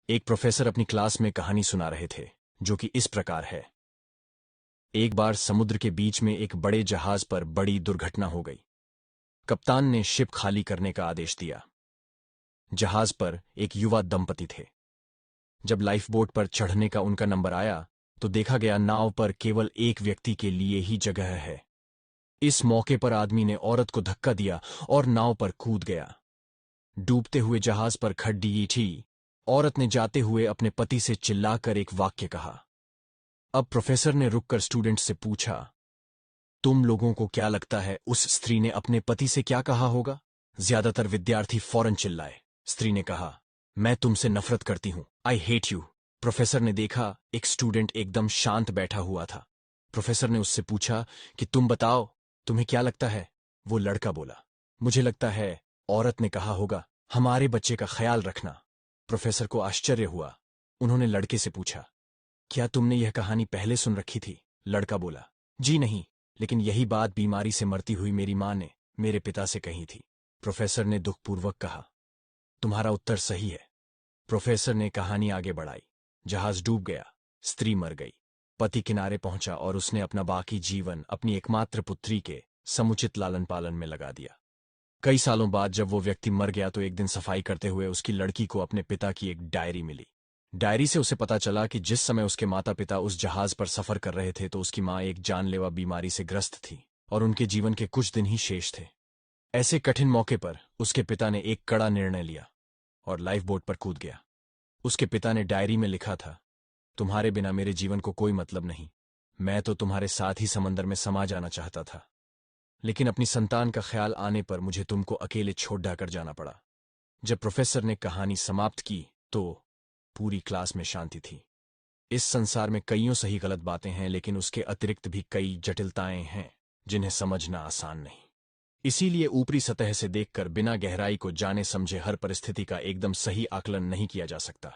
एक प्रोफेसर अपनी क्लास में कहानी सुना रहे थे, जो कि इस प्रकार है। एक बार समुद्र के बीच में एक बड़े जहाज पर बड़ी दुर्घटना हो गई। कप्तान ने शिप खाली करने का आदेश दिया। जहाज पर एक युवा दंपति थे। जब लाइफ बोट पर चढ़ने का उनका नंबर आया तो देखा गया नाव पर केवल एक व्यक्ति के लिए ही जगह है। इस मौके पर आदमी ने औरत को धक्का दिया और नाव पर कूद गया। डूबते हुए जहाज पर खड़ी थी। औरत ने जाते हुए अपने पति से चिल्लाकर एक वाक्य कहा। अब प्रोफेसर ने रुककर स्टूडेंट से पूछा, तुम लोगों को क्या लगता है उस स्त्री ने अपने पति से क्या कहा होगा? ज्यादातर विद्यार्थी फौरन चिल्लाए। स्त्री ने कहा, मैं तुमसे नफरत करती हूं, आई हेट यू। प्रोफेसर ने देखा एक स्टूडेंट एकदम शांत बैठा हुआ था। प्रोफेसर ने उससे पूछा कि तुम बताओ, तुम्हें क्या लगता है? वो लड़का बोला, मुझे लगता है औरत ने कहा होगा, हमारे बच्चे का ख्याल रखना। प्रोफेसर को आश्चर्य हुआ। उन्होंने लड़के से पूछा, क्या तुमने यह कहानी पहले सुन रखी थी? लड़का बोला, जी नहीं, लेकिन यही बात बीमारी से मरती हुई मेरी मां ने मेरे पिता से कही थी। प्रोफेसर ने दुखपूर्वक कहा, तुम्हारा उत्तर सही है। प्रोफेसर ने कहानी आगे बढ़ाई। जहाज डूब गया, स्त्री मर गई, पति किनारे पहुंचा और उसने अपना बाकी जीवन अपनी एकमात्र पुत्री के समुचित लालन पालन में लगा दिया। कई सालों बाद जब वो व्यक्ति मर गया तो एक दिन सफाई करते हुए उसकी लड़की को अपने पिता की एक डायरी मिली। डायरी से उसे पता चला कि जिस समय उसके माता पिता उस जहाज पर सफर कर रहे थे तो उसकी मां एक जानलेवा बीमारी से ग्रस्त थी और उनके जीवन के कुछ दिन ही शेष थे। ऐसे कठिन मौके पर उसके पिता ने एक कड़ा निर्णय लिया और लाइफ बोट पर कूद गया। उसके पिता ने डायरी में लिखा था, तुम्हारे बिना मेरे जीवन को कोई मतलब नहीं। मैं तो तुम्हारे साथ ही समंदर में समा जाना चाहता था, लेकिन अपनी संतान का ख्याल आने पर मुझे तुमको अकेले छोड़ कर जाना पड़ा। जब प्रोफेसर ने कहानी समाप्त की तो पूरी क्लास में शांति थी। इस संसार में कईयों सही गलत बातें हैं, लेकिन उसके अतिरिक्त भी कई जटिलताएं हैं जिन्हें समझना आसान नहीं। इसीलिए ऊपरी सतह से देखकर बिना गहराई को जाने समझे हर परिस्थिति का एकदम सही आकलन नहीं किया जा सकता।